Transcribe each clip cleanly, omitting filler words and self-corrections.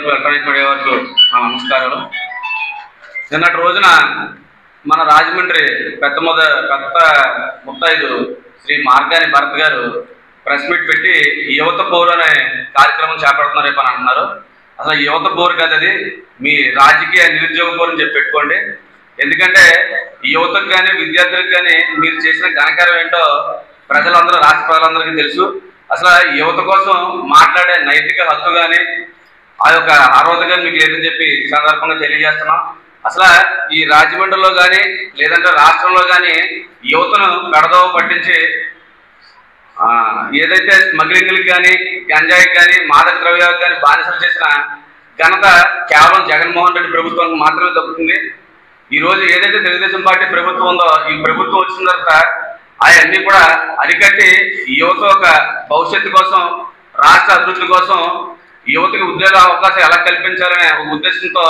వరకు electronic media వరకు నా నమస్కారాలు. నిన్నటి రోజున మన రాజమండ్రి పెద్ద ముత్తైదు శ్రీ మార్గాని భరత్ గారు ప్రెస్ మీట్ పెట్టి యువత పౌరు అనే కార్యక్రమం చేపడుతున్నారు రేపు అని అంటున్నారు. అసలు యువత పౌరు కాదు, అది మీ రాజకీయ నిరుద్యోగ పౌరు అని చెప్పి పెట్టుకోండి. ఎందుకంటే యువతకు కానీ విద్యార్థులకు కానీ మీరు చేసిన ఘనకార్యం ఏంటో ప్రజలందరూ, రాష్ట్ర ప్రజలందరికీ తెలుసు. అసలు యువత కోసం మాట్లాడే నైతిక హక్కు కానీ ఆ యొక్క అర్హత కానీ మీకు లేదని చెప్పి ఈ సందర్భంగా తెలియజేస్తున్నాం. అసలు ఈ రాజమండ్రిలో కానీ లేదంటే రాష్ట్రంలో కానీ యువతను పెడదోవ పట్టించి ఏదైతే స్మగ్లింగ్లకు కానీ గంజాయికి కానీ మాదక ద్రవ్యాలకు కానీ బానిసలు చేసిన ఘనత కేవలం జగన్మోహన్ రెడ్డి ప్రభుత్వానికి మాత్రమే దక్కుతుంది. ఈరోజు ఏదైతే తెలుగుదేశం పార్టీ ప్రభుత్వం ఉందో, ఈ ప్రభుత్వం వచ్చిన తర్వాత అవన్నీ కూడా అరికట్టి యువత ఒక భవిష్యత్తు కోసం, రాష్ట్ర అభివృద్ధి కోసం యువతకి ఉద్యోగ అవకాశం ఎలా కల్పించాలనే ఒక ఉద్దేశంతో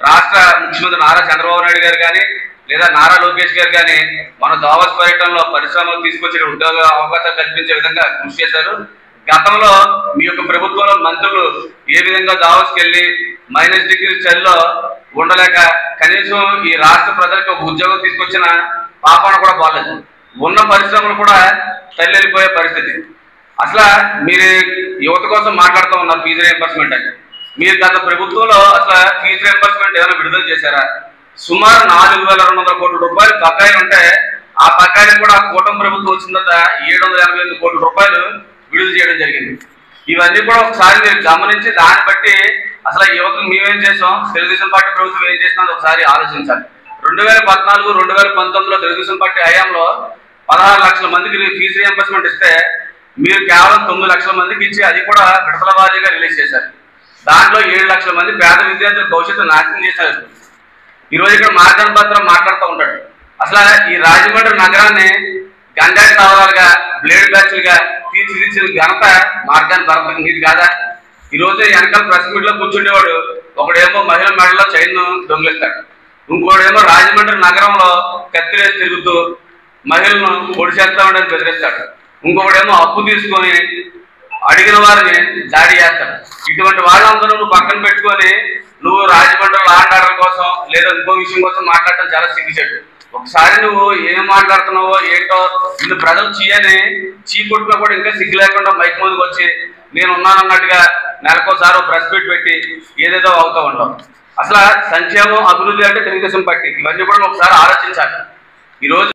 రాష్ట్ర ముఖ్యమంత్రి నారా చంద్రబాబు నాయుడు గారు కానీ లేదా నారా లోకేష్ గారు కానీ మన దావోస్ పర్యటనలో పరిశ్రమలు తీసుకొచ్చిన ఉద్యోగ అవకాశాలు కల్పించే విధంగా కృషి చేశారు. గతంలో మీ యొక్క ప్రభుత్వంలో మంత్రులు ఏ విధంగా దావోస్కి వెళ్ళి -డిగ్రీ చలిలో ఉండలేక కనీసం ఈ రాష్ట్ర ప్రజలకు ఒక ఉద్యోగం తీసుకొచ్చిన పాపన కూడా బాలేదు. ఉన్న పరిశ్రమలు కూడా తల్లిపోయే పరిస్థితి. అసలు మీరు యువత కోసం మాట్లాడుతూ ఉన్నారు ఫీజు రీయింబర్స్మెంట్ అని. మీరు గత ప్రభుత్వంలో అసలు ఫీజు రీయింబర్స్మెంట్ ఏమైనా విడుదల చేశారా? సుమారు 4,200 కోట్ల రూపాయలు బకాయిలు ఉంటే ఆ బకాయిలు కూడా కూటమి ప్రభుత్వం వచ్చిన తర్వాత 788 కోట్ల రూపాయలు విడుదల చేయడం జరిగింది. ఇవన్నీ కూడా ఒకసారి మీరు గమనించి దాన్ని బట్టి అసలు యువతకు మేమేం చేసాం, తెలుగుదేశం పార్టీ ప్రభుత్వం ఏం చేసినా ఒకసారి ఆలోచించాలి. 2014, 2019లో తెలుగుదేశం పార్టీ హయాంలో 16 లక్షల మందికి ఫీజు రీయింబర్స్మెంట్ ఇస్తే మీరు కేవలం 9 లక్షల మందికి ఇచ్చి అది కూడా విడతల వారీగా రిలీజ్ చేశారు. దాంట్లో 7 లక్షల మంది పేద విద్యార్థుల భవిష్యత్తు నాశనం చేశారు. ఈరోజు ఇక్కడ మార్గాని పత్రం మాట్లాడుతూ ఉంటాడు. అసలు ఈ రాజమండ్రి నగరాన్ని గంజాయి స్థావరాలుగా, బ్లేడ్ బ్యాచ్లుగా తీర్చిదిద్దిన ఘనత మార్గాని భరత్ నీది కాదా? ఈరోజు వెనకాల ప్రెస్ మీట్లో కూర్చుండేవాడు ఒకడేమో మహిళల మెడలో చైన్ దొంగిలిస్తాడు, ఇంకోడేమో రాజమండ్రి నగరంలో కత్తిరేసి తిరుగుతూ మహిళలను పొడిచేస్తామని బెదిరిస్తాడు, ఇంకొకడేమో అప్పు తీసుకొని అడిగిన వారిని దాడి చేస్తాడు. ఇటువంటి వాళ్ళందరూ నువ్వు పక్కన పెట్టుకొని నువ్వు రాజమండ్రి లాండ్ ఆర్డర్ కోసం లేదా ఇంకో విషయం కోసం మాట్లాడటం చాలా సిగ్గుచేటు. ఒకసారి నువ్వు ఏం మాట్లాడుతున్నావో ఏంటో ఇది ప్రజలు చీకొట్టినా కూడా ఇంకా సిగ్గు లేకుండా మైక్ ముందుకు వచ్చి నేను ఉన్నానన్నట్టుగా నెలకోసారి ప్రెస్ మీట్ పెట్టి ఏదేదో అవుతూ ఉంటావు. అసలు సంక్షేమం, అభివృద్ధి అంటే తెలుగుదేశం పార్టీ. ఇవన్నీ కూడా ఒకసారి ఆలోచించాలి. ఈరోజు